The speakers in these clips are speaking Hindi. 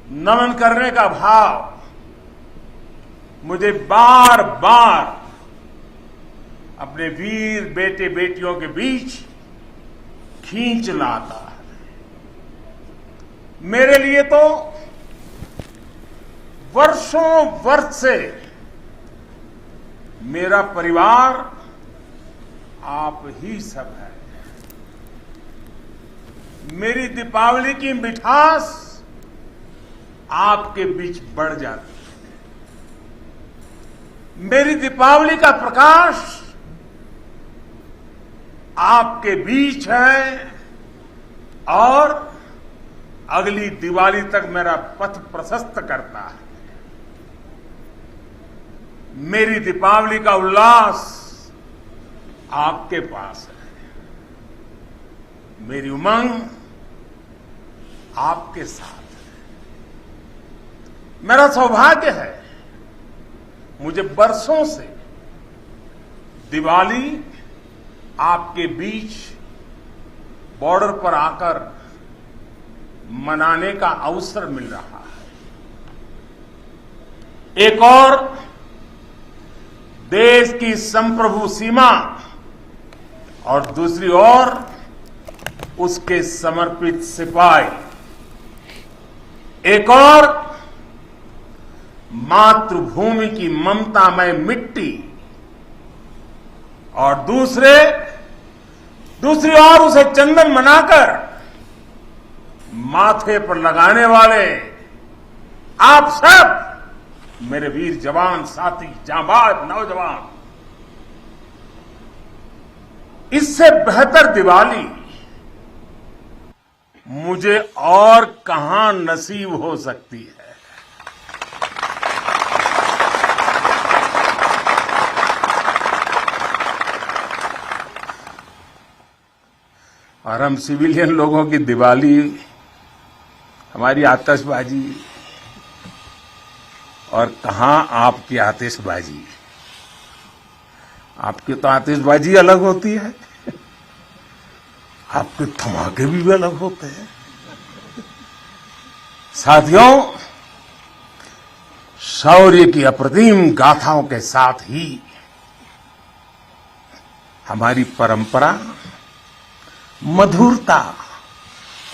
नमन करने का भाव मुझे बार बार अपने वीर बेटे बेटियों के बीच खींच लाता है। मेरे लिए तो वर्षों वर्ष से मेरा परिवार आप ही सब है। मेरी दीपावली की मिठास आपके बीच बढ़ जाती है। मेरी दीपावली का प्रकाश आपके बीच है और अगली दिवाली तक मेरा पथ प्रशस्त करता है। मेरी दीपावली का उल्लास आपके पास है। मेरी उमंग आपके साथ है। मेरा सौभाग्य है, मुझे बरसों से दिवाली आपके बीच बॉर्डर पर आकर मनाने का अवसर मिल रहा है। एक और देश की संप्रभु सीमा और दूसरी ओर उसके समर्पित सिपाही। एक और मातृभूमि की ममतामय मिट्टी और दूसरी ओर उसे चंदन मनाकर माथे पर लगाने वाले आप सब मेरे वीर जवान साथी, जांबाज नौजवान। इससे बेहतर दिवाली मुझे और कहां नसीब हो सकती है। और हम सिविलियन लोगों की दिवाली, हमारी आतिशबाजी, और कहां आपकी आतिशबाजी। आपकी तो आतिशबाजी अलग होती है, आपके धमाके भी अलग होते हैं। साथियों, शौर्य की अप्रतिम गाथाओं के साथ ही हमारी परंपरा मधुरता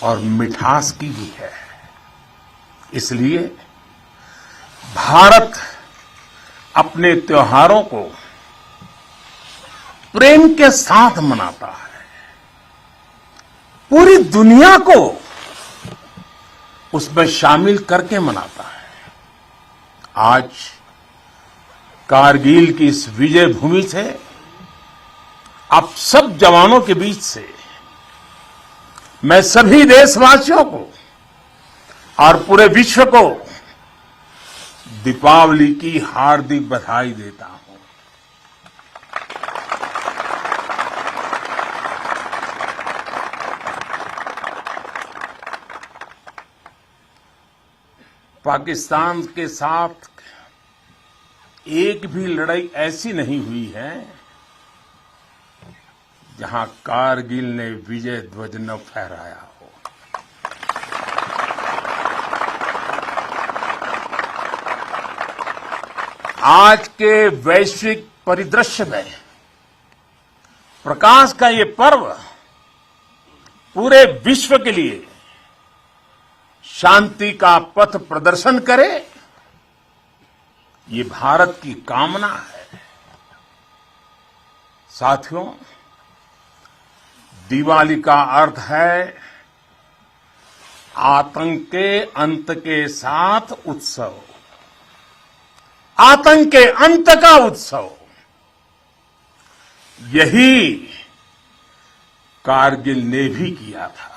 और मिठास की भी है। इसलिए भारत अपने त्योहारों को प्रेम के साथ मनाता है। पूरी दुनिया को उसमें शामिल करके मनाता है। आज कारगिल की इस विजय भूमि से आप सब जवानों के बीच से मैं सभी देशवासियों को और पूरे विश्व को दीपावली की हार्दिक बधाई देता हूं। पाकिस्तान के साथ एक भी लड़ाई ऐसी नहीं हुई है जहां कारगिल ने विजय ध्वज न फहराया हो। आज के वैश्विक परिदृश्य में प्रकाश का ये पर्व पूरे विश्व के लिए शांति का पथ प्रदर्शन करे, ये भारत की कामना है। साथियों, दिवाली का अर्थ है आतंक के अंत के साथ उत्सव, आतंक के अंत का उत्सव। यही कारगिल ने भी किया था।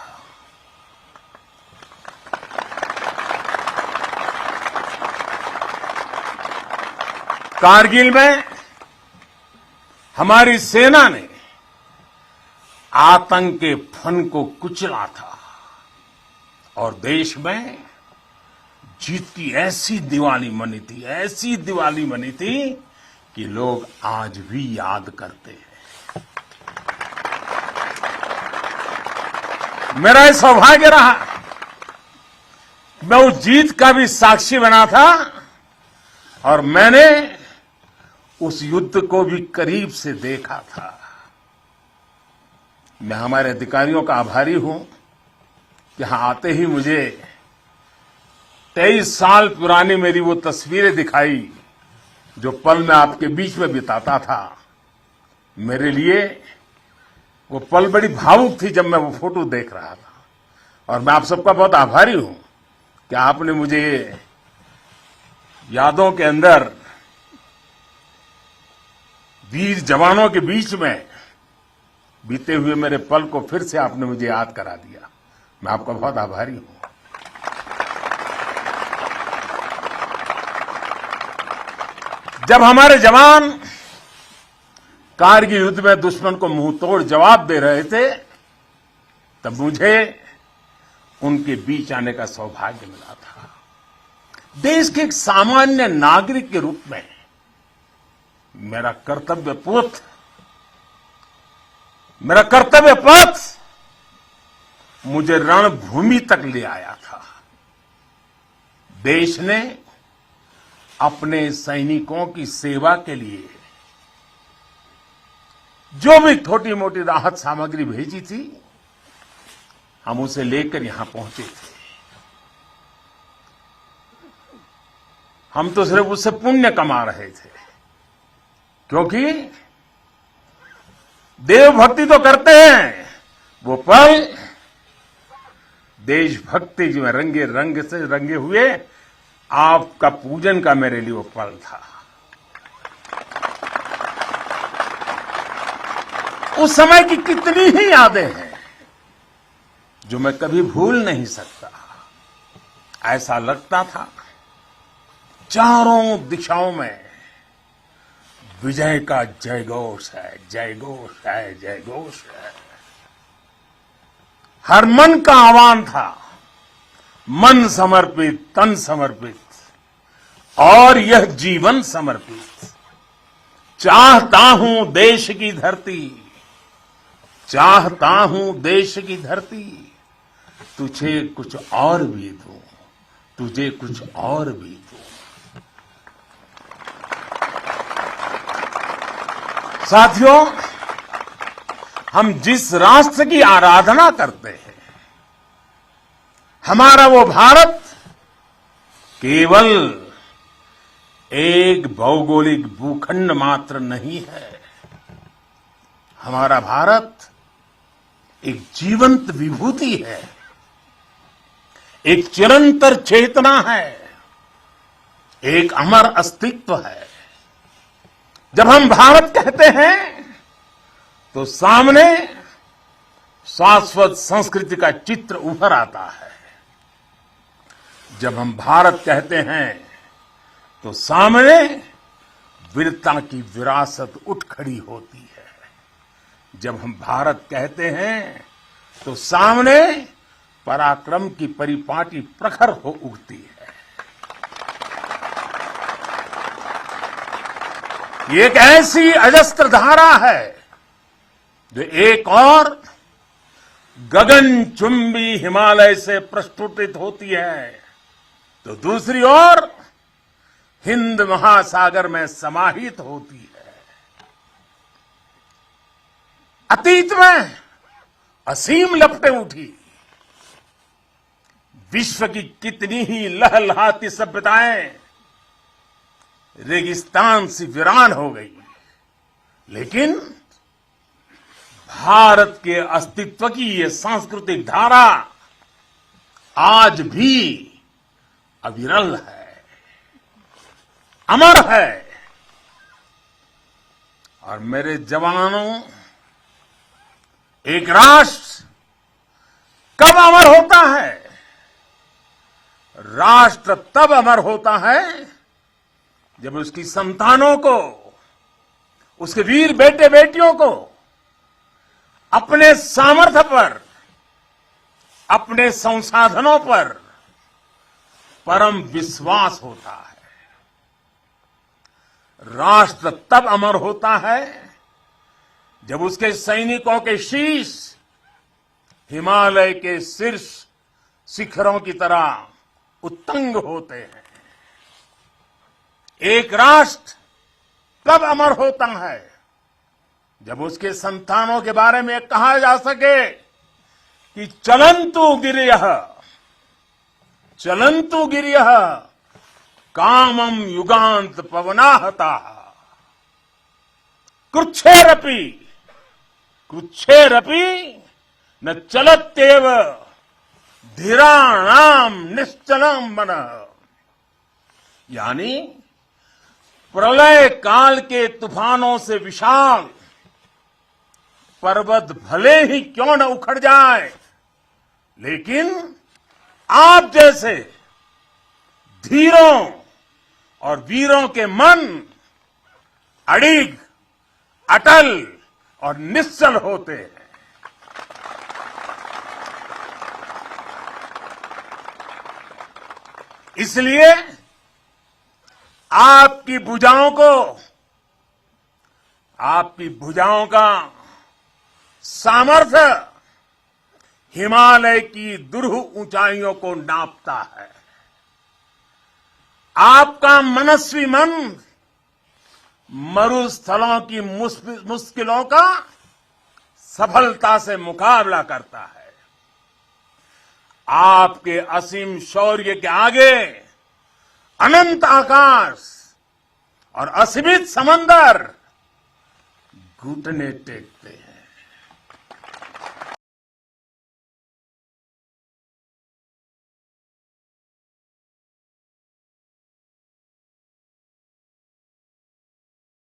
कारगिल में हमारी सेना ने आतंक के फन को कुचला था और देश में जीत की ऐसी दिवाली मनी थी, ऐसी दिवाली मनी थी कि लोग आज भी याद करते हैं। मेरा यह सौभाग्य रहा मैं उस जीत का भी साक्षी बना था और मैंने उस युद्ध को भी करीब से देखा था। मैं हमारे अधिकारियों का आभारी हूं कि यहां आते ही मुझे 23 साल पुरानी मेरी वो तस्वीरें दिखाई जो पल मैं आपके बीच में बिताता था। मेरे लिए वो पल बड़ी भावुक थी जब मैं वो फोटो देख रहा था और मैं आप सबका बहुत आभारी हूं कि आपने मुझे यादों के अंदर वीर जवानों के बीच में बीते हुए मेरे पल को फिर से आपने मुझे याद करा दिया। मैं आपका बहुत आभारी हूं। जब हमारे जवान कारगिल युद्ध में दुश्मन को मुंहतोड़ जवाब दे रहे थे तब मुझे उनके बीच आने का सौभाग्य मिला था। देश के एक सामान्य नागरिक के रूप में मेरा कर्तव्य पथ मुझे रणभूमि तक ले आया था। देश ने अपने सैनिकों की सेवा के लिए जो भी छोटी मोटी राहत सामग्री भेजी थी हम उसे लेकर यहां पहुंचे थे। हम तो सिर्फ उससे पुण्य कमा रहे थे क्योंकि देवभक्ति तो करते हैं, वो पल देशभक्ति में रंगे हुए आपका पूजन का मेरे लिए वो पल था। उस समय की कितनी ही यादें हैं जो मैं कभी भूल नहीं सकता। ऐसा लगता था चारों दिशाओं में विजय का जयघोष है, जयघोष है, जयघोष है। हर मन का आह्वान था, मन समर्पित, तन समर्पित और यह जीवन समर्पित। चाहता हूं देश की धरती, चाहता हूं देश की धरती, तुझे कुछ और भी दूं, तुझे कुछ और भी दूं। साथियों, हम जिस राष्ट्र की आराधना करते हैं, हमारा वो भारत केवल एक भौगोलिक भूखंड मात्र नहीं है। हमारा भारत एक जीवंत विभूति है, एक चिरंतर चेतना है, एक अमर अस्तित्व है। जब हम भारत कहते हैं तो सामने शाश्वत संस्कृति का चित्र उभर आता है। जब हम भारत कहते हैं तो सामने वीरता की विरासत उठ खड़ी होती है। जब हम भारत कहते हैं तो सामने पराक्रम की परिपाटी प्रखर हो उठती है। ये एक ऐसी अजस्त्र धारा है जो एक और गगनचुंबी हिमालय से प्रस्फुटित होती है तो दूसरी ओर हिंद महासागर में समाहित होती है। अतीत में असीम लपटें उठी, विश्व की कितनी ही लहलहाती सभ्यताएं रेगिस्तान से वीरान हो गई, लेकिन भारत के अस्तित्व की ये सांस्कृतिक धारा आज भी अविरल है, अमर है। और मेरे जवानों, एक राष्ट्र कब अमर होता है? राष्ट्र तब अमर होता है जब उसकी संतानों को, उसके वीर बेटे बेटियों को अपने सामर्थ्य पर, अपने संसाधनों पर परम विश्वास होता है। राष्ट्र तब अमर होता है जब उसके सैनिकों के शीश हिमालय के शीर्ष शिखरों की तरह उत्तंग होते हैं। एक राष्ट्र तब अमर होता है जब उसके संतानों के बारे में कहा जा सके कि चलन्तु गिरियः कामम युगांत पवनाहता कृच्छेरपि न चलत्येव धीराणाम निश्चलम मनः। यानी प्रलय काल के तूफानों से विशाल पर्वत भले ही क्यों न उखड़ जाए, लेकिन आप जैसे धीरों और वीरों के मन अडिग, अटल और निश्चल होते हैं। इसलिए आपकी भुजाओं का सामर्थ्य हिमालय की दुरूह ऊंचाइयों को नापता है। आपका मनस्वी मन मरुस्थलों की मुश्किलों का सफलता से मुकाबला करता है। आपके असीम शौर्य के आगे अनंत आकाश और असीमित समंदर घुटने टेकते हैं।